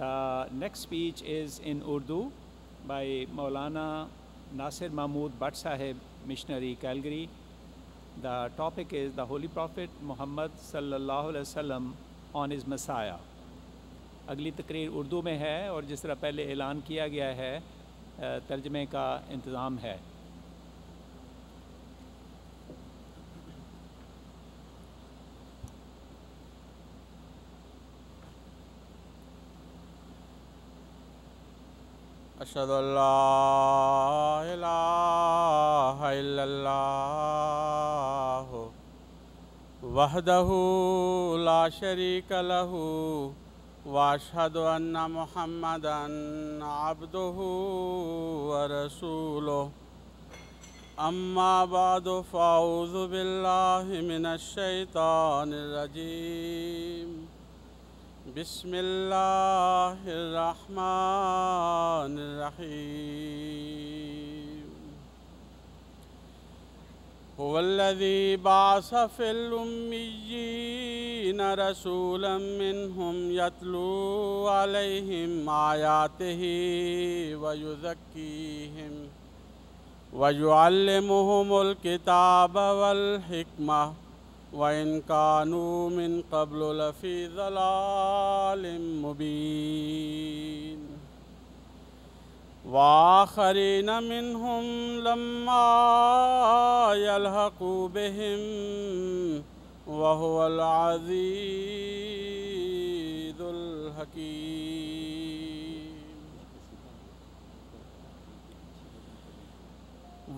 The next speech is in Urdu by Maulana Nasir Mahmood Bhatt Sahib, missionary, Calgary. The topic is the Holy Prophet Muhammad sallallahu alaihi wasallam on his Messiah. اگلی تقریر اردو میں ہے اور جس طرح پہلے اعلان کیا گیا ہے ترجمے کا انتظام ہے. اشہد ان لا الہ الا اللہ وحدہ لا شریک لہ واشہد ان محمدًا عبدہ ورسولہ اما بعد فاعوذ باللہ من الشیطان الرجیم بسم اللہ الرحمن الرحیم هو الذی بعث فی الامیین رسولا منہم یتلو علیہم آیاتہ ویزکیہم ویعلمہم الکتاب والحکمہ وَإِن كَانُوا مِن قَبْلُ لَفِي ضَلَالٍ مُبِينٍ وَآخَرِينَ مِنْهُمْ لَمَّا يَلْحَقُوا بِهِمْ وَهُوَ الْعَزِيزُ الْحَكِيمُ.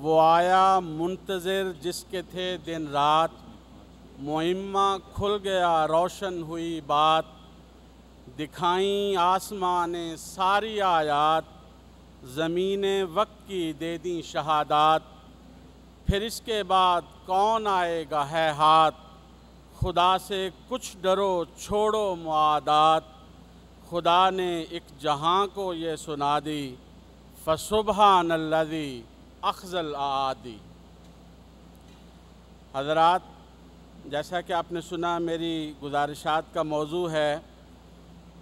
وہ آیا منتظر جس کے تھے دن رات، مہمہ کھل گیا روشن ہوئی بات، دکھائیں آسمان نے ساری آیات، زمین وقت کی دے دیں شہادات. پھر اس کے بعد کون آئے گا ہے ہاتھ، خدا سے کچھ ڈرو چھوڑو معادات. خدا نے ایک جہاں کو یہ سنا دی، فسبحان الذی اخذ الاعادی. حضرات، جیسا کہ آپ نے سنا، میری گزارشات کا موضوع ہے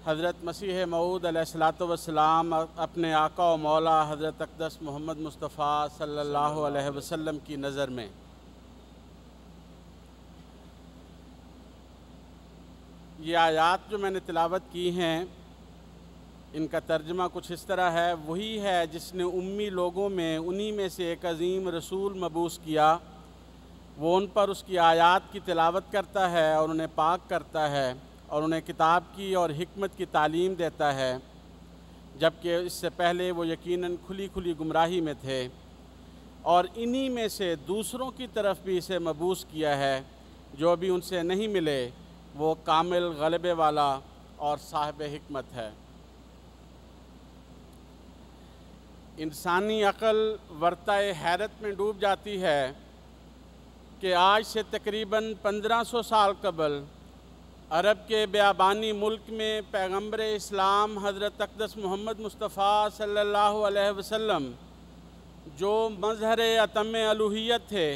حضرت مسیح موعود علیہ السلام اپنے آقا و مولا حضرت اقدس محمد مصطفیٰ صلی اللہ علیہ وسلم کی نظر میں. یہ آیات جو میں نے تلاوت کی ہیں، ان کا ترجمہ کچھ اس طرح ہے: وہی ہے جس نے امی لوگوں میں انہی میں سے ایک عظیم رسول مبعوث کیا، وہ ان پر اس کی آیات کی تلاوت کرتا ہے اور انہیں پاک کرتا ہے اور انہیں کتاب کی اور حکمت کی تعلیم دیتا ہے، جبکہ اس سے پہلے وہ یقیناً کھلی کھلی گمراہی میں تھے. اور انہی میں سے دوسروں کی طرف بھی اسے مبعوث کیا ہے، جو بھی ان سے نہیں ملے وہ کامل غلبے والا اور صاحب حکمت ہے. انسانی عقل ورطۂ حیرت میں ڈوب جاتی ہے کہ آج سے تقریباً 1500 سال قبل عرب کے بیابانی ملک میں پیغمبر اسلام حضرت اقدس محمد مصطفیٰ صلی اللہ علیہ وسلم جو مظہر اتم الوہیت تھے،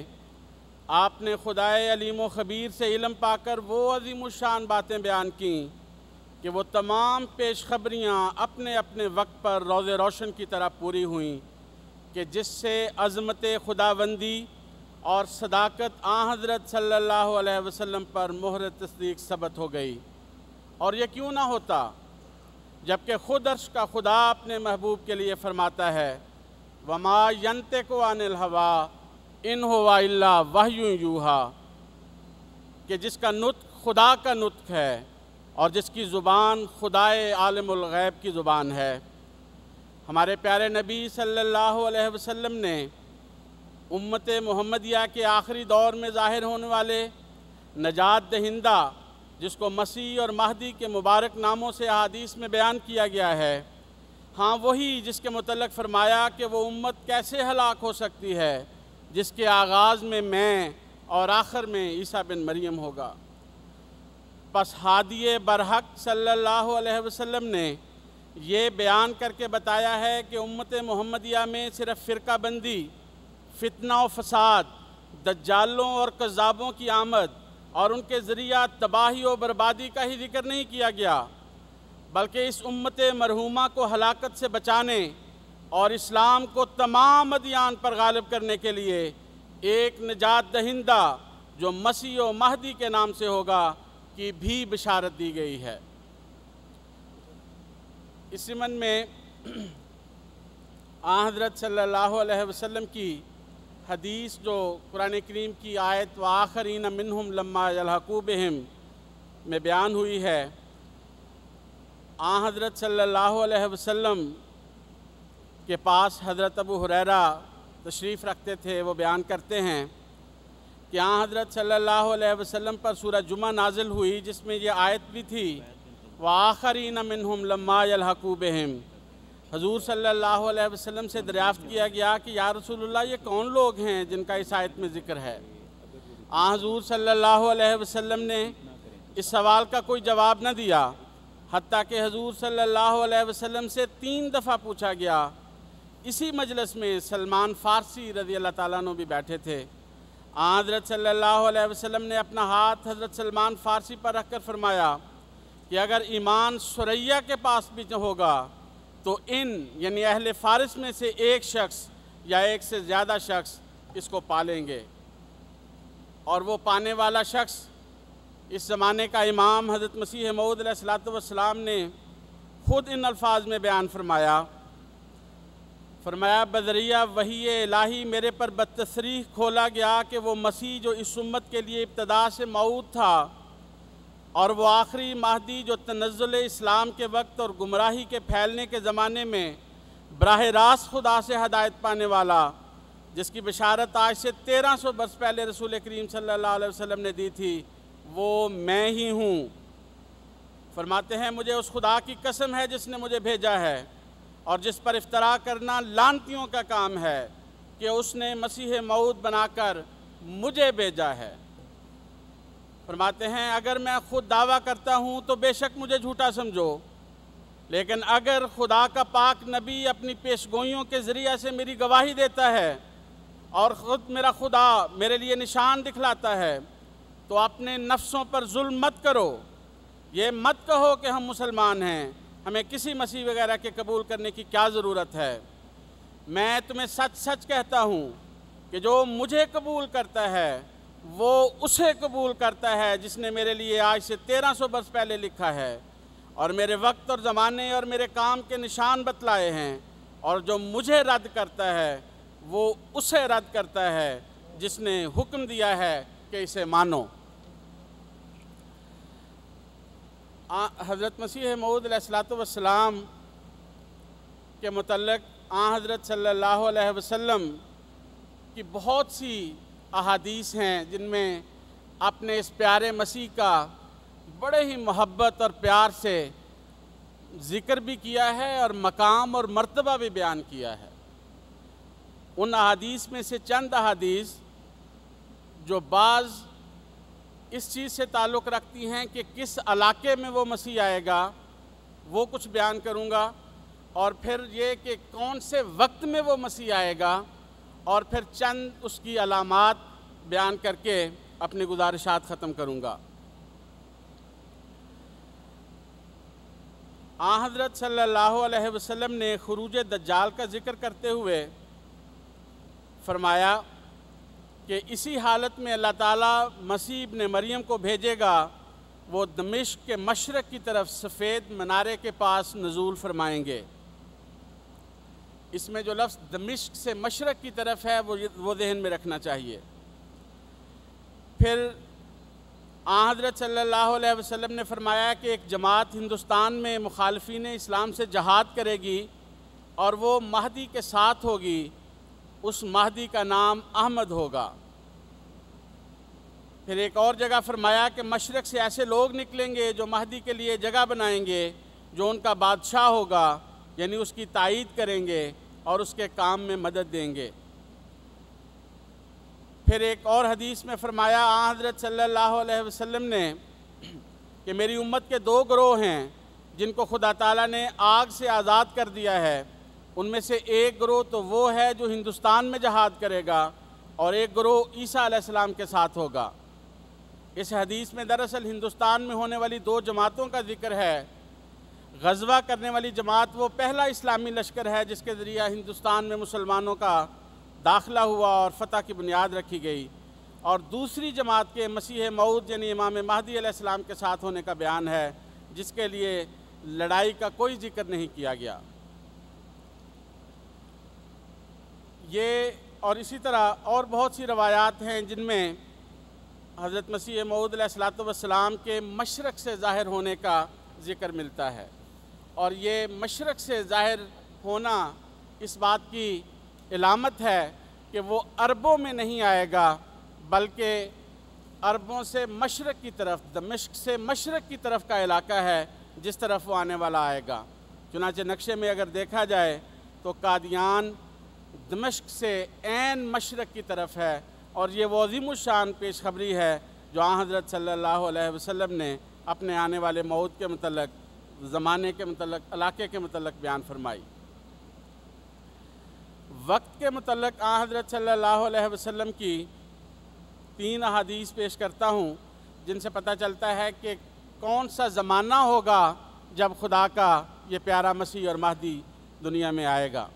آپ نے خدائے علیم و خبیر سے علم پا کر وہ عظیم الشان باتیں بیان کیں کہ وہ تمام پیش خبریاں اپنے اپنے وقت پر روز روشن کی طرح پوری ہوئیں، کہ جس سے عظمت خداوندی اور صداقت حضرت صلی اللہ علیہ وسلم پر مہر تصدیق ثبت ہو گئی. اور یہ کیوں نہ ہوتا جبکہ خود عرش کا خدا اپنے محبوب کے لیے فرماتا ہے: وَمَا يَنْطِقُ عَنِ الْهَوَىٰ إِنْ هُوَ إِلَّا وَحْيٌ يُوحَىٰ، کہ جس کا نطق خدا کا نطق ہے اور جس کی زبان خدائے عالم الغیب کی زبان ہے. ہمارے پیارے نبی صلی اللہ علیہ وسلم نے امت محمدیہ کے آخری دور میں ظاہر ہونے والے نجات دہندہ، جس کو مسیح اور مہدی کے مبارک ناموں سے احادیث میں بیان کیا گیا ہے، ہاں وہی جس کے متعلق فرمایا کہ وہ امت کیسے ہلاک ہو سکتی ہے جس کے آغاز میں اور آخر میں عیسیٰ بن مریم ہوگا. پس ہادی برحق صلی اللہ علیہ وسلم نے یہ بیان کر کے بتایا ہے کہ امت محمدیہ میں صرف فرقہ بندی، فتنہ و فساد، دجالوں اور کذابوں کی آمد اور ان کے ذریعہ تباہی و بربادی کا ہی ذکر نہیں کیا گیا، بلکہ اس امت مرحومہ کو ہلاکت سے بچانے اور اسلام کو تمام ادیان پر غالب کرنے کے لیے ایک نجات دہندہ جو مسیح و مہدی کے نام سے ہوگا کی بھی بشارت دی گئی ہے۔ اس ضمن میں آن حضرت صلی اللہ علیہ وسلم کی حدیث جو قرآن کریم کی آیت وآخرین منہم لما یلحقوا بہم میں بیان ہوئی ہے، آن حضرت صلی اللہ علیہ وسلم کے پاس حضرت ابو ہریرہ تشریف رکھتے تھے۔ وہ بیان کرتے ہیں کہ آن حضرت صلی اللہ علیہ وسلم پر سورہ جمعہ نازل ہوئی، جس میں یہ آیت بھی تھی وآخرین منہم لما یلحقوا بہم۔ حضور صلی اللہ علیہ وسلم سے دریافت کیا گیا کہ یا رسول اللہ یہ کون لوگ ہیں جن کا اس آیت میں ذکر ہے؟ آن حضور صلی اللہ علیہ وسلم نے اس سوال کا کوئی جواب نہ دیا، حتیٰ کہ حضور صلی اللہ علیہ وسلم سے 3 دفعہ پوچھا گیا۔ اسی مجلس میں سلمان فارسی رضی اللہ تعالیٰ عنہ بھی بیٹھے تھے۔ آن حضرت صلی اللہ علیہ وسلم نے اپنا ہاتھ حضرت سلمان فارسی پر رکھ کر فرمایا کہ اگر ایمان سریہ کے پاس بھی ہوگا تو یعنی اہل فارس میں سے ایک شخص یا ایک سے زیادہ شخص اس کو پالیں گے، اور وہ پانے والا شخص اس زمانے کا امام حضرت مسیح موعود علیہ السلام نے خود ان الفاظ میں بیان فرمایا بذریعہ وحی الہی میرے پر بتصریح کھولا گیا کہ وہ مسیح جو اس امت کے لیے ابتدا سے موعود تھا اور وہ آخری مہدی جو تنزل اسلام کے وقت اور گمراہی کے پھیلنے کے زمانے میں براہ راست خدا سے ہدایت پانے والا، جس کی بشارت آج سے 1300 برس پہلے رسول کریم صلی اللہ علیہ وسلم نے دی تھی، وہ میں ہی ہوں۔ فرماتے ہیں مجھے اس خدا کی قسم ہے جس نے مجھے بھیجا ہے اور جس پر افترا کرنا لعنتیوں کا کام ہے کہ اس نے مسیح موعود بنا کر مجھے بھیجا ہے۔ فرماتے ہیں اگر میں خود دعویٰ کرتا ہوں تو بے شک مجھے جھوٹا سمجھو، لیکن اگر خدا کا پاک نبی اپنی پیشگوئیوں کے ذریعے سے میری گواہی دیتا ہے اور خود میرا خدا میرے لیے نشان دکھلاتا ہے تو اپنے نفسوں پر ظلم مت کرو، یہ مت کہو کہ ہم مسلمان ہیں، ہمیں کسی مسیح وغیرہ کے قبول کرنے کی کیا ضرورت ہے۔ میں تمہیں سچ سچ کہتا ہوں کہ جو مجھے قبول کرتا ہے وہ اسے قبول کرتا ہے جس نے میرے لیے آج سے 1300 برس پہلے لکھا ہے اور میرے وقت اور زمانے اور میرے کام کے نشان بتلائے ہیں، اور جو مجھے رد کرتا ہے وہ اسے رد کرتا ہے جس نے حکم دیا ہے کہ اسے مانو۔ حضرت مسیح موعود علیہ السلام کے متعلق آن حضرت صلی اللہ علیہ وسلم کی بہت سی احادیث ہیں جن میں اپنے اس پیارے مسیح کا بڑے ہی محبت اور پیار سے ذکر بھی کیا ہے اور مقام اور مرتبہ بھی بیان کیا ہے۔ ان احادیث میں سے چند احادیث جو بعض اس چیز سے تعلق رکھتی ہیں کہ کس علاقے میں وہ مسیح آئے گا وہ کچھ بیان کروں گا، اور پھر یہ کہ کون سے وقت میں وہ مسیح آئے گا، اور پھر چند اس کی علامات بیان کر کے اپنی گزارشات ختم کروں گا۔ آن حضرت صلی اللہ علیہ وسلم نے خروج دجال کا ذکر کرتے ہوئے فرمایا کہ اسی حالت میں اللہ تعالیٰ مسیح ابن مریم کو بھیجے گا، وہ دمشق کے مشرق کی طرف سفید منارے کے پاس نزول فرمائیں گے۔ اس میں جو لفظ دمشق سے مشرق کی طرف ہے وہ ذہن میں رکھنا چاہیے۔ پھر آن حضرت صلی اللہ علیہ وسلم نے فرمایا کہ ایک جماعت ہندوستان میں مخالفین اسلام سے جہاد کرے گی اور وہ مہدی کے ساتھ ہوگی، اس مہدی کا نام احمد ہوگا۔ پھر ایک اور جگہ فرمایا کہ مشرق سے ایسے لوگ نکلیں گے جو مہدی کے لیے جگہ بنائیں گے، جو ان کا بادشاہ ہوگا، یعنی اس کی تائید کریں گے اور اس کے کام میں مدد دیں گے۔ پھر ایک اور حدیث میں فرمایا آن حضرت صلی اللہ علیہ وسلم نے کہ میری امت کے 2 گروہ ہیں جن کو خدا تعالیٰ نے آگ سے آزاد کر دیا ہے، ان میں سے ایک گروہ تو وہ ہے جو ہندوستان میں جہاد کرے گا، اور ایک گروہ عیسیٰ علیہ السلام کے ساتھ ہوگا۔ اس حدیث میں دراصل ہندوستان میں ہونے والی 2 جماعتوں کا ذکر ہے۔ غزوہ کرنے والی جماعت وہ پہلا اسلامی لشکر ہے جس کے ذریعہ ہندوستان میں مسلمانوں کا داخلہ ہوا اور فتح کی بنیاد رکھی گئی، اور دوسری جماعت کے مسیح موعود یعنی امام مہدی علیہ السلام کے ساتھ ہونے کا بیان ہے، جس کے لیے لڑائی کا کوئی ذکر نہیں کیا گیا۔ یہ اور اسی طرح اور بہت سی روایات ہیں جن میں حضرت مسیح موعود علیہ السلام کے مشرق سے ظاہر ہونے کا ذکر ملتا ہے، اور یہ مشرق سے ظاہر ہونا اس بات کی علامت ہے کہ وہ عربوں میں نہیں آئے گا، بلکہ عربوں سے مشرق کی طرف، دمشق سے مشرق کی طرف کا علاقہ ہے جس طرف وہ آنے والا آئے گا۔ چنانچہ نقشے میں اگر دیکھا جائے تو قادیان دمشق سے عین مشرق کی طرف ہے، اور یہ وہ عظیم الشان پیش خبری ہے جو آن حضرت صلی اللہ علیہ وسلم نے اپنے آنے والے موعود کے متعلق، زمانے کے متعلق، علاقے کے متعلق بیان فرمائی۔ وقت کے متعلق آن حضرت صلی اللہ علیہ وسلم کی 3 احادیث پیش کرتا ہوں جن سے پتہ چلتا ہے کہ کون سا زمانہ ہوگا جب خدا کا یہ پیارا مسیح اور مہدی دنیا میں آئے گا۔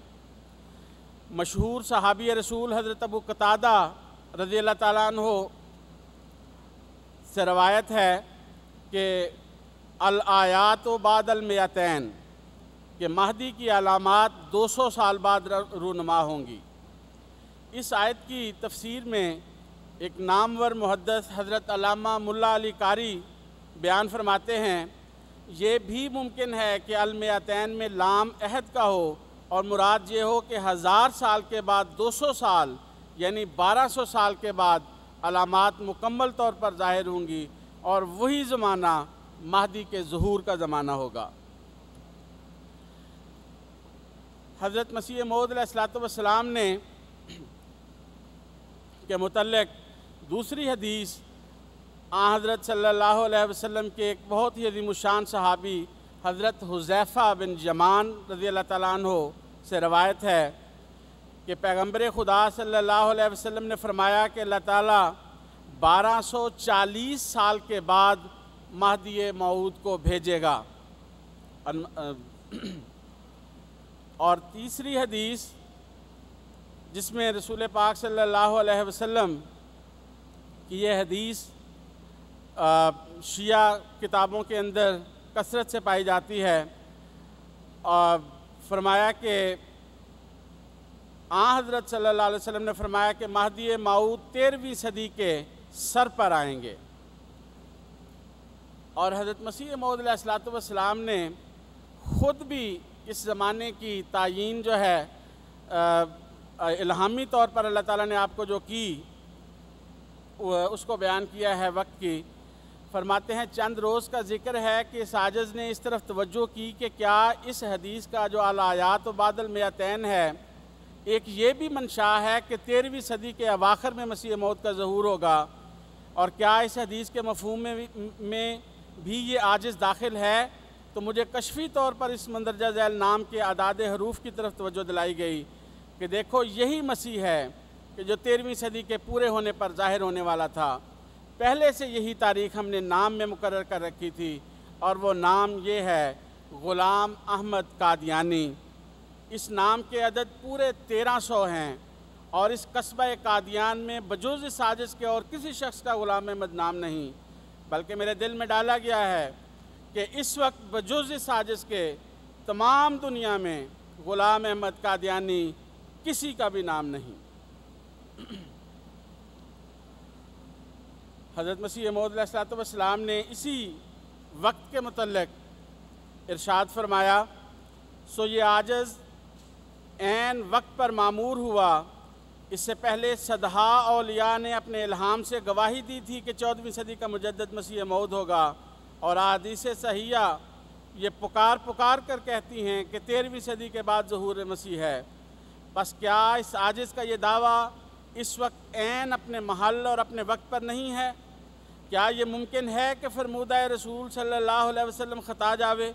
مشہور صحابی رسول حضرت ابو قتادہ رضی اللہ تعالیٰ عنہ سے روایت ہے کہ الآیات بعد المئتین، کہ مہدی کی علامات 200 سال بعد رونما ہوں گی۔ اس آیت کی تفسیر میں ایک نامور محدث حضرت علامہ ملا علی قاری بیان فرماتے ہیں، یہ بھی ممکن ہے کہ المئتین میں لام عہد کا ہو اور مراد یہ ہو کہ 1000 سال کے بعد 200 سال یعنی 1200 سال کے بعد علامات مکمل طور پر ظاہر ہوں گی، اور وہی زمانہ مہدی کے ظہور کا زمانہ ہوگا۔ حضرت مسیح موعود علیہ السلام نے کے متعلق دوسری حدیث آن حضرت صلی اللہ علیہ وسلم کے ایک بہت ہی عظیم الشان صحابی حضرت حذیفہ بن یمان رضی اللہ تعالیٰ عنہ سے روایت ہے کہ پیغمبر خدا صلی اللہ علیہ وسلم نے فرمایا کہ اللہ تعالیٰ 1240 سال کے بعد مہدی موعود کو بھیجے گا۔ اور تیسری حدیث جس میں رسول پاک صلی اللہ علیہ وسلم کی یہ حدیث شیعہ کتابوں کے اندر کثرت سے پائی جاتی ہے، اور فرمایا کہ آن حضرت صلی اللہ علیہ وسلم نے فرمایا کہ مہدی موعود 13ویں صدی کے سر پر آئیں گے، اور حضرت مسیح موعود علیہ السلام نے خود بھی اس زمانے کی تعیین جو ہے الہامی طور پر اللہ تعالیٰ نے آپ کو جو کی اس کو بیان کیا ہے وقت کی۔ فرماتے ہیں چند روز کا ذکر ہے کہ اس عاجز نے اس طرف توجہ کی کہ کیا اس حدیث کا جو الآیات و بعد المئتین ہے، ایک یہ بھی منشا ہے کہ 13ویں صدی کے اواخر میں مسیح موعود کا ظہور ہوگا، اور کیا اس حدیث کے مفہوم میں بھی یہ عاجز داخل ہے؟ تو مجھے کشفی طور پر اس مندرجہ ذیل نام کے اعداد حروف کی طرف توجہ دلائی گئی کہ دیکھو یہی مسیح ہے کہ جو 13ویں صدی کے پورے ہونے پر ظاہر ہونے والا تھا۔ پہلے سے یہی تاریخ ہم نے نام میں مقرر کر رکھی تھی، اور وہ نام یہ ہے غلام احمد قادیانی۔ اس نام کے عدد پورے 1300 ہیں، اور اس قصبہ قادیان میں بجوز ساجز کے اور کسی شخص کا غلام احمد نام نہیں، بلکہ میرے دل میں ڈالا گیا ہے کہ اس وقت بجوز ساجز کے تمام دنیا میں غلام احمد قادیانی کسی کا بھی نام نہیں۔ حضرت مسیح موعود علیہ السلام نے اسی وقت کے متعلق ارشاد فرمایا، سو یہ عاجز عین وقت پر معمور ہوا۔ اس سے پہلے صدہا اولیاء نے اپنے الہام سے گواہی دی تھی کہ 14ویں صدی کا مجدد مسیح موعود ہوگا، اور احادیث صحیحہ یہ پکار کر کہتی ہیں کہ 13ویں صدی کے بعد ظہور مسیح ہے۔ بس کیا اس عاجز کا یہ دعویٰ اس وقت عین اپنے محل اور اپنے وقت پر نہیں ہے؟ کیا یہ ممکن ہے کہ فرمودہ رسول صلی اللہ علیہ وسلم خطا جاوے؟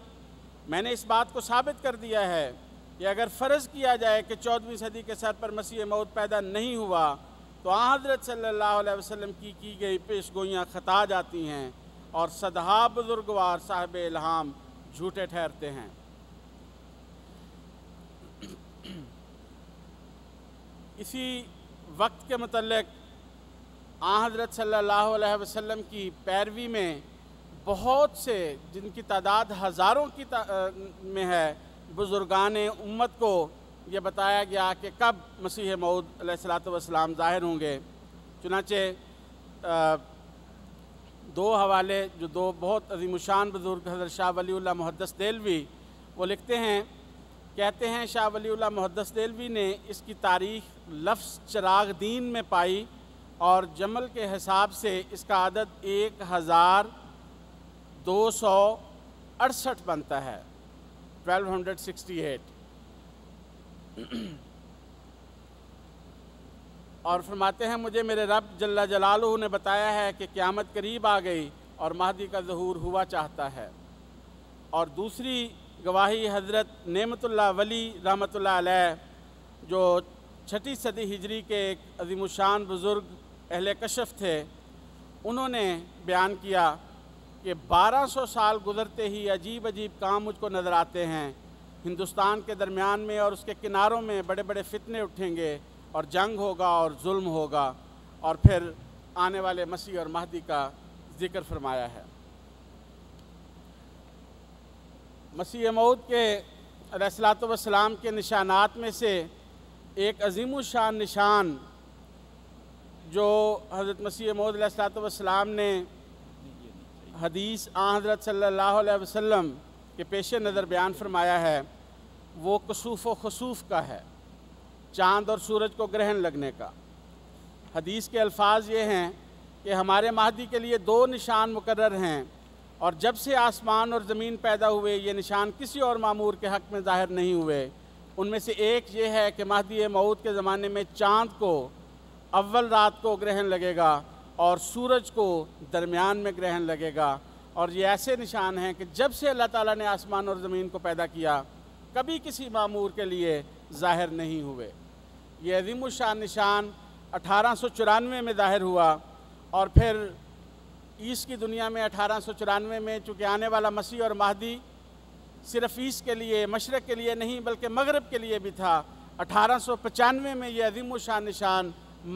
میں نے اس بات کو ثابت کر دیا ہے کہ اگر فرض کیا جائے کہ 14ویں صدی کے سر پر مسیح موعود پیدا نہیں ہوا، تو آن حضرت صلی اللہ علیہ وسلم کی گئی پیش گوئیاں خطا جاتی ہیں، اور صدہا بزرگوار صاحب الہام جھوٹے ٹھہرتے ہیں۔ اسی وقت کے متعلق آن حضرت صلی اللہ علیہ وسلم کی پیروی میں بہت سے، جن کی تعداد ہزاروں کی میں ہے، بزرگان امت کو یہ بتایا گیا کہ کب مسیح موعود علیہ السلام ظاہر ہوں گے۔ چنانچہ دو حوالے جو دو بہت عظیم الشان بزرگ حضرت شاہ ولی اللہ محدث دہلوی وہ لکھتے ہیں، کہتے ہیں شاہ ولی اللہ محدث دہلوی نے اس کی تاریخ لفظ چراغ دین میں پائی اور جمل کے حساب سے اس کا عدد 1268 بنتا ہے، 1268۔ اور فرماتے ہیں مجھے میرے رب جل جلالہ نے بتایا ہے کہ قیامت قریب آ گئی اور مہدی کا ظہور ہوا چاہتا ہے۔ اور دوسری گواہی حضرت نعمت اللہ ولی رحمۃ اللہ علیہ جو 6 صدی ہجری کے ایک عظیم الشان بزرگ اہل کشف تھے، انہوں نے بیان کیا کہ 1200 سال گزرتے ہی عجیب عجیب کام مجھ کو نظر آتے ہیں۔ ہندوستان کے درمیان میں اور اس کے کناروں میں بڑے بڑے فتنے اٹھیں گے اور جنگ ہوگا اور ظلم ہوگا، اور پھر آنے والے مسیح اور مہدی کا ذکر فرمایا ہے۔ مسیح موعود کے علیہ السلام کے نشانات میں سے ایک عظیم الشان نشان جو حضرت مسیح موعود علیہ السلام نے حدیث آن حضرت صلی اللہ علیہ وسلم کے پیش نظر بیان فرمایا ہے، وہ کسوف و خسوف کا ہے، چاند اور سورج کو گرہن لگنے کا۔ حدیث کے الفاظ یہ ہیں کہ ہمارے مہدی کے لیے 2 نشان مقرر ہیں، اور جب سے آسمان اور زمین پیدا ہوئے یہ نشان کسی اور معمور کے حق میں ظاہر نہیں ہوئے۔ ان میں سے ایک یہ ہے کہ مہدی موعود کے زمانے میں چاند کو اول رات کو گرہن لگے گا اور سورج کو درمیان میں گرہن لگے گا، اور یہ ایسے نشان ہیں کہ جب سے اللہ تعالیٰ نے آسمان اور زمین کو پیدا کیا کبھی کسی معمور کے لیے ظاہر نہیں ہوئے۔ یہ عظیم الشان نشان 1894 میں ظاہر ہوا، اور پھر ایس کی دنیا میں 1894 میں چونکہ آنے والا مسیح اور مہدی صرف ایس کے لیے، مشرق کے لیے نہیں بلکہ مغرب کے لیے بھی تھا، 1895 میں یہ عظیم الشان نشان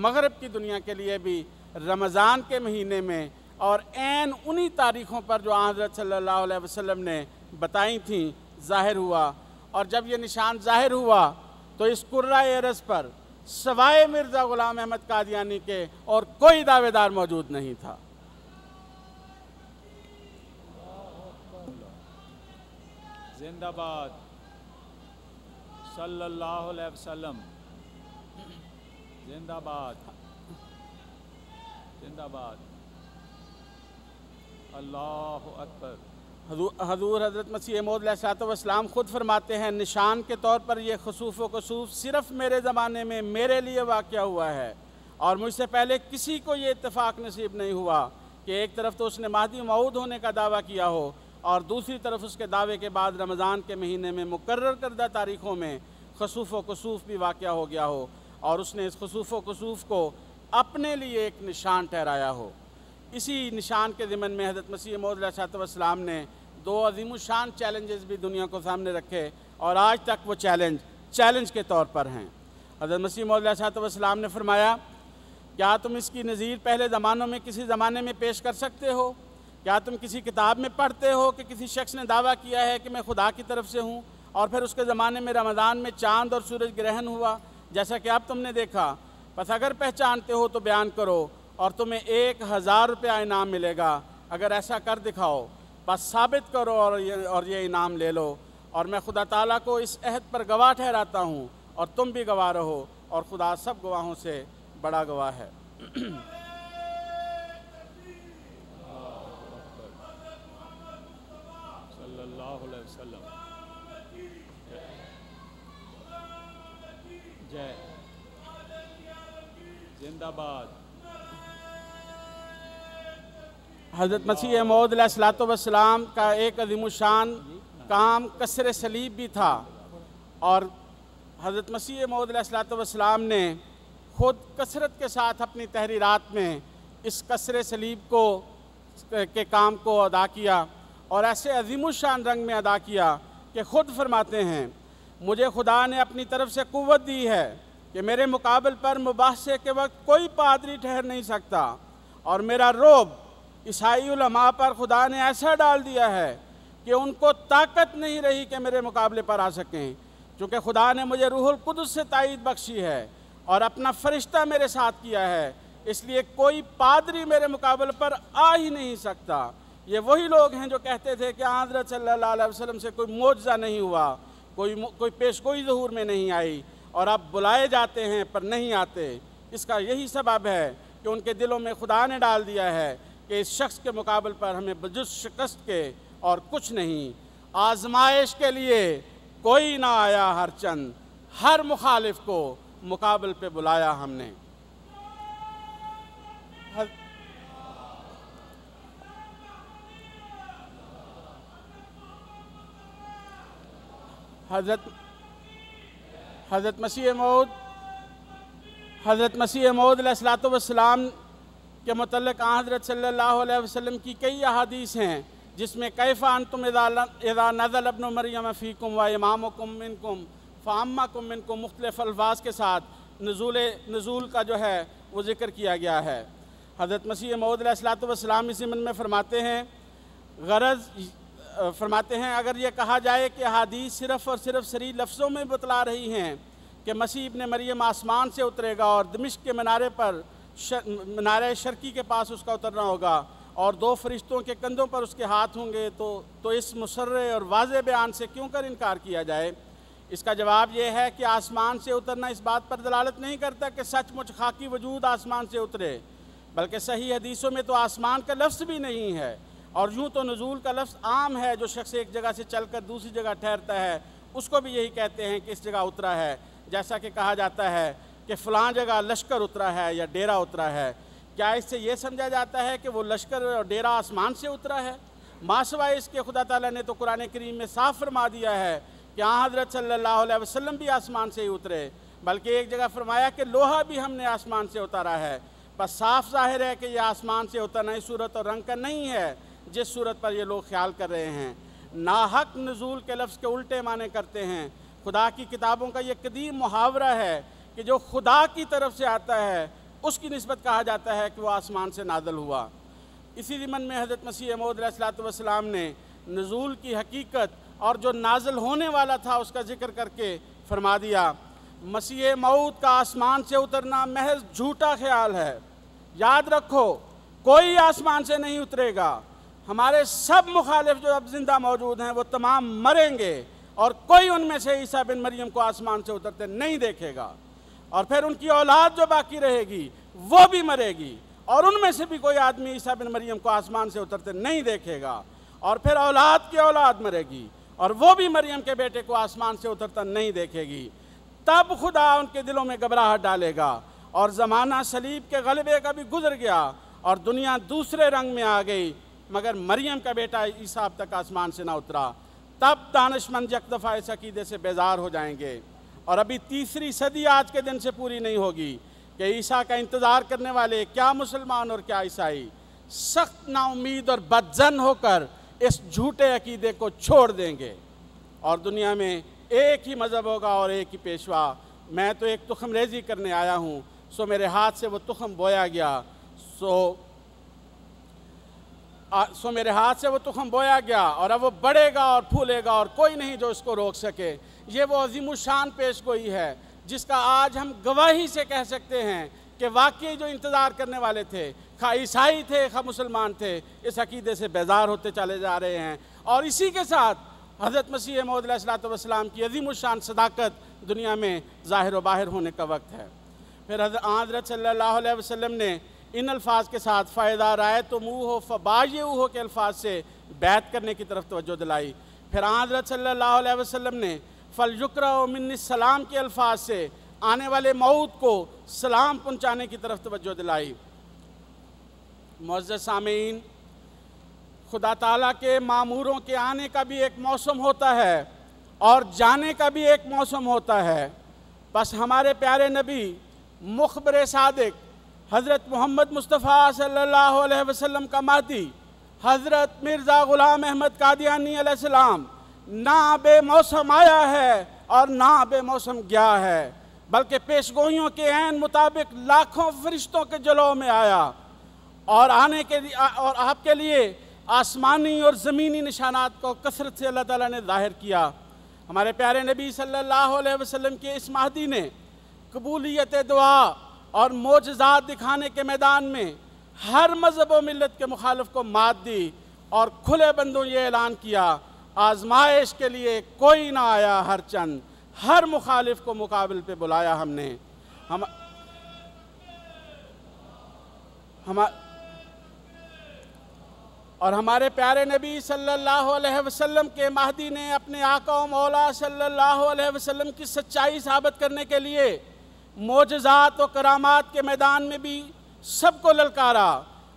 مغرب کی دنیا کے لیے بھی رمضان کے مہینے میں اور عین انہی تاریخوں پر جو آن حضرت صلی اللہ علیہ وسلم نے بتائی تھیں ظاہر ہوا۔ اور جب یہ نشان ظاہر ہوا تو اس کرۂ ارض پر سوائے مرزا غلام احمد قادیانی کے اور کوئی دعوے دار موجود نہیں تھا۔ زندہ باد صلی اللہ علیہ وسلم، زندہ باد، زندہ باد، اللہ اکبر۔ حضور حضرت مسیح موعود علیہ السلام خود فرماتے ہیں نشان کے طور پر یہ خسوف و کسوف صرف میرے زمانے میں میرے لیے واقعہ ہوا ہے، اور مجھ سے پہلے کسی کو یہ اتفاق نصیب نہیں ہوا کہ ایک طرف تو اس نے مہدی موعود ہونے کا دعویٰ کیا ہو اور دوسری طرف اس کے دعوے کے بعد رمضان کے مہینے میں مقرر کردہ تاریخوں میں خسوف و کسوف بھی واقعہ ہو گیا ہو، اور اس نے اس خسوف و کسوف کو اپنے لیے ایک نشان ٹھہرایا ہو۔ اسی نشان کے ضمن میں حضرت مسیح موعود علیہ السلام نے 2 عظیم الشان چیلنجز بھی دنیا کو سامنے رکھے، اور آج تک وہ چیلنج کے طور پر ہیں۔ حضرت مسیح موعود علیہ السلام نے فرمایا، کیا تم اس کی نظیر پہلے زمانوں میں کسی زمانے میں پیش کر سکتے ہو؟ کیا تم کسی کتاب میں پڑھتے ہو کہ کسی شخص نے دعویٰ کیا ہے کہ میں خدا کی طرف سے ہوں، اور پھر اس کے زمانے میں رمضان میں چاند اور سورج گرہن ہوا جیسا کہ اب تم نے دیکھا؟ پس اگر پہچانتے ہو تو بیان کرو اور تمہیں 1000 روپیہ انعام ملے گا، اگر ایسا کر دکھاؤ بس ثابت کرو اور یہ انعام لے لو، اور میں خدا تعالیٰ کو اس عہد پر گواہ ٹھہراتا ہوں اور تم بھی گواہ رہو، اور خدا سب گواہوں سے بڑا گواہ ہے۔ صلی اللہ علیہ وسلم، جے زندہ باد۔ حضرت مسیح موعود علیہ السلام کا ایک عظیم الشان کام کسر صلیب بھی تھا، اور حضرت مسیح موعود علیہ السلام نے خود کثرت کے ساتھ اپنی تحریرات میں اس کسر صلیب کے کام کو ادا کیا، اور ایسے عظیم الشان رنگ میں ادا کیا کہ خود فرماتے ہیں مجھے خدا نے اپنی طرف سے قوت دی ہے کہ میرے مقابل پر مباحثے کے وقت کوئی پادری ٹھہر نہیں سکتا، اور میرا رعب عیسائی علماء پر خدا نے ایسا ڈال دیا ہے کہ ان کو طاقت نہیں رہی کہ میرے مقابلے پر آ سکیں، چونکہ خدا نے مجھے روح القدس سے تائید بخشی ہے اور اپنا فرشتہ میرے ساتھ کیا ہے، اس لیے کوئی پادری میرے مقابلے پر آ ہی نہیں سکتا۔ یہ وہی لوگ ہیں جو کہتے تھے کہ حضرت صلی اللہ علیہ وسلم سے کوئی معجزہ نہیں ہوا، کوئی پیشگوئی ظہور میں نہیں آئی، اور اب بلائے جاتے ہیں پر نہیں آتے۔ اس کا یہی سبب ہے کہ ان کے دلوں میں خدا نے ڈال دیا ہے کہ اس شخص کے مقابل پر ہمیں بجز شکست کے اور کچھ نہیں۔ آزمائش کے لیے کوئی نہ آیا ہر چند، ہر مخالف کو مقابل پہ بلایا ہم نے۔ حضرت مسیح موعود علیہ السلام کے متعلق حضرت صلی اللہ علیہ وسلم کی کئی احادیث ہیں، جس میں کیف انتم اذا نزل ابن مریم فیکم و امامکم منکم فامکم منکم، مختلف الفاظ کے ساتھ نزول کا جو ہے وہ ذکر کیا گیا ہے۔ حضرت مسیح موعود علیہ السلام اسی ضمن میں فرماتے ہیں اگر یہ کہا جائے کہ احادیث صرف اور صرف صریح لفظوں میں بتلا رہی ہیں کہ مسیح ابن مریم آسمان سے اترے گا اور دمشق کے منارے شرقی کے پاس اس کا اترنا ہوگا اور 2 فرشتوں کے کندھوں پر اس کے ہاتھ ہوں گے، تو اس مسرح اور واضح بیان سے کیوں کر انکار کیا جائے؟ اس کا جواب یہ ہے کہ آسمان سے اترنا اس بات پر دلالت نہیں کرتا کہ سچ مچ خاکی وجود آسمان سے اترے، بلکہ صحیح حدیثوں میں تو آسمان کا لفظ بھی نہیں ہے، اور یوں تو نزول کا لفظ عام ہے، جو شخص ایک جگہ سے چل کر دوسری جگہ ٹھہرتا ہے اس کو بھی یہی کہتے ہیں کہ اس جگہ اترا ہے، جیسا کہ کہا جاتا ہے کہ فلاں جگہ لشکر اترا ہے یا ڈیرا اترا ہے۔ کیا اس سے یہ سمجھا جاتا ہے کہ وہ لشکر اور ڈیرا آسمان سے اترا ہے؟ ماسوائے اس کے خدا تعالیٰ نے تو قرآن کریم میں صاف فرما دیا ہے کہ حضرت صلی اللہ علیہ وسلم بھی آسمان سے ہی اترے، بلکہ ایک جگہ فرمایا کہ لوہا بھی ہم نے آسمان سے اتارا ہے۔ بس صاف ظاہر ہے کہ یہ آسمان سے اترنا اس صورت اور رنگ کا نہیں ہے جس صورت پر یہ لوگ خیال کر رہے ہیں۔ ناحق نزول کے لفظ کے الٹے معنی کرتے ہیں۔ خدا کی کتابوں کا یہ قدیم محاورہ ہے کہ جو خدا کی طرف سے آتا ہے اس کی نسبت کہا جاتا ہے کہ وہ آسمان سے نازل ہوا۔ اسی ضمن میں حضرت مسیح موعود علیہ السلام نے نزول کی حقیقت اور جو نازل ہونے والا تھا اس کا ذکر کر کے فرما دیا، مسیح موعود کا آسمان سے اترنا محض جھوٹا خیال ہے۔ یاد رکھو کوئی آسمان سے نہیں اترے گا، ہمارے سب مخالف جو اب زندہ موجود ہیں وہ تمام مریں گے، اور کوئی ان میں سے عیسیٰ بن مریم کو آسمان سے اترتے نہیں دیکھے گا، اور پھر ان کی اولاد جو باقی رہے گی وہ بھی مرے گی، اور ان میں سے بھی کوئی آدمی عیسیٰ بن مریم کو آسمان سے اترتے نہیں دیکھے گا، اور پھر اولاد کی اولاد مرے گی اور وہ بھی مریم کے بیٹے کو آسمان سے اترتا نہیں دیکھے گی۔ تب خدا ان کے دلوں میں گھبراہٹ ڈالے گا، اور زمانہ صلیب کے غلبے کا بھی گزر گیا اور دنیا دوسرے رنگ میں آ گئی، مگر مریم کا بیٹا عیسیٰ اب تک آسمان سے نہ اترا۔ تب دانشمند یک دفعہ اس عقیدے سے بیزار ہو جائیں گے، اور ابھی 3 صدی آج کے دن سے پوری نہیں ہوگی کہ عیسیٰ کا انتظار کرنے والے کیا مسلمان اور کیا عیسائی سخت نا امید اور بدظن ہو کر اس جھوٹے عقیدے کو چھوڑ دیں گے، اور دنیا میں ایک ہی مذہب ہوگا اور ایک ہی پیشوا۔ میں تو ایک تخم ریزی کرنے آیا ہوں، سو میرے ہاتھ سے وہ تخم بویا گیا، سو میرے ہاتھ سے وہ تخم بویا گیا، اور اب وہ بڑھے گا اور پھولے گا، اور کوئی نہیں جو اس کو روک سکے۔ یہ وہ عظیم الشان پیش گوئی ہے جس کا آج ہم گواہی سے کہہ سکتے ہیں کہ واقعی جو انتظار کرنے والے تھے، خواہ عیسائی تھے خواہ مسلمان تھے، اس عقیدے سے بیزار ہوتے چلے جا رہے ہیں، اور اسی کے ساتھ حضرت مسیح موعود علیہ السلام کی عظیم الشان صداقت دنیا میں ظاہر و باہر ہونے کا وقت ہے۔ پھر حضرت صلی اللہ علیہ وسلم نے ان الفاظ کے ساتھ فَإِذَا رَأَيْتُمُوهُ فَبَايِعُوهُ کے الفاظ سے بیعت کرنے کی طرف توجہ دلائی۔ پھر حضرت صلی اللہ علیہ وسلم نے فَلْيُقْرَأُ مِنِّي السَّلَام کے الفاظ سے آنے والے موعود کو سلام پہنچانے کی طرف توجہ دلائی۔ معزز سامعین، خدا تعالیٰ کے ماموروں کے آنے کا بھی ایک موسم ہوتا ہے اور جانے کا بھی ایک موسم ہوتا ہے۔ بس ہمارے پیارے نبی مخبر صادق حضرت محمد مصطفیٰ صلی اللہ علیہ وسلم کا مہدی حضرت مرزا غلام احمد قادیانی علیہ السلام نہ بے موسم آیا ہے اور نہ بے موسم گیا ہے، بلکہ پیشگوئیوں کے عین مطابق لاکھوں فرشتوں کے جلووں میں آیا اور اور آپ کے لیے آسمانی اور زمینی نشانات کو کثرت سے اللہ تعالیٰ نے ظاہر کیا۔ ہمارے پیارے نبی صلی اللہ علیہ وسلم کے اس مہدی نے قبولیت دعا اور معجزات دکھانے کے میدان میں ہر مذہب و ملت کے مخالف کو مات دی اور کھلے بندوں یہ اعلان کیا، آزمائش کے لیے کوئی نہ آیا ہر چند، ہر مخالف کو مقابل پہ بلایا ہم نے۔ اور ہمارے پیارے نبی صلی اللہ علیہ وسلم کے مہدی نے اپنے آقا و مولا صلی اللہ علیہ وسلم کی سچائی ثابت کرنے کے لیے معجزات و کرامات کے میدان میں بھی سب کو للکارا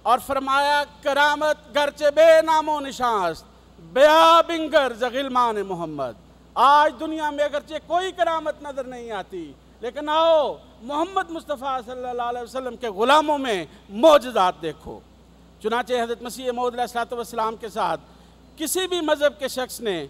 اور فرمایا، کرامت گرچہ بے نام و نشاست بیا بنگر زغلمان محمد۔ آج دنیا میں اگرچہ کوئی کرامت نظر نہیں آتی، لیکن آؤ محمد مصطفیٰ صلی اللہ علیہ وسلم کے غلاموں میں معجزات دیکھو۔ چنانچہ حضرت مسیح موعود علیہ السلام کے ساتھ کسی بھی مذہب کے شخص نے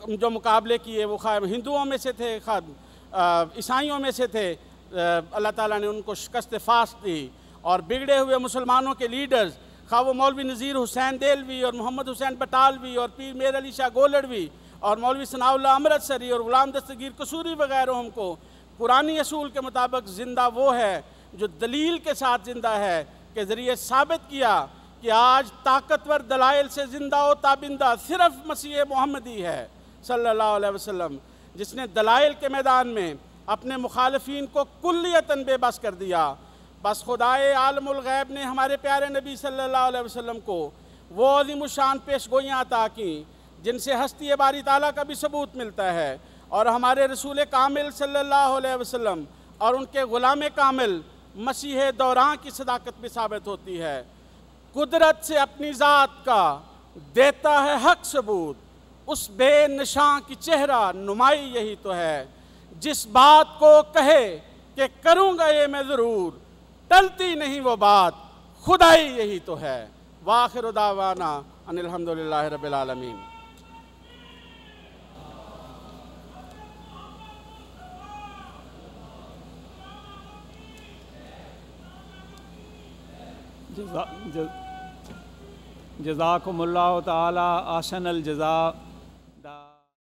جو مقابلے کیے، وہ خواہ ہندوؤں میں سے تھے، خواہ عیسائیوں میں سے تھے، اللہ تعالیٰ نے ان کو شکست فاسق دی اور بگڑے ہوئے مسلمانوں کے لیڈرز، خواہ وہ مولوی نذیر حسین دیلوی اور محمد حسین بٹالوی اور پیر میر علی شاہ گولڑوی اور مولوی ثناء اللہ امرتسری اور غلام دستگیر قصوری وغیرہ، ہم کو قرآنی اصول کے مطابق زندہ وہ ہے جو دلیل کے ساتھ زندہ ہے، کے ذریعے ثابت کیا کہ آج طاقتور دلائل سے زندہ و تابندہ صرف مسیح محمدی ہے صلی اللہ علیہ وسلم، جس نے دلائل کے میدان میں اپنے مخالفین کو کلیتاً بے بس کر دیا۔ بس خدائے عالم الغیب نے ہمارے پیارے نبی صلی اللہ علیہ وسلم کو وہ عظیم الشان پیشگوئیاں عطا کیں جن سے ہستی باری تعالیٰ کا بھی ثبوت ملتا ہے، اور ہمارے رسول کامل صلی اللہ علیہ وسلم اور ان کے غلام کامل مسیح دوران کی صداقت بھی ثابت ہوتی ہے۔ قدرت سے اپنی ذات کا دیتا ہے حق ثبوت، اس بے نشان کی چہرہ نمائی یہی تو ہے، جس بات کو کہے کہ کروں گا یہ میں ضرور، ٹلتی نہیں وہ بات، خدائی یہی تو ہے۔ وآخر دعوانا ان الحمدللہ رب العالمین۔ جزاکم اللہ تعالی احسن الجزاء۔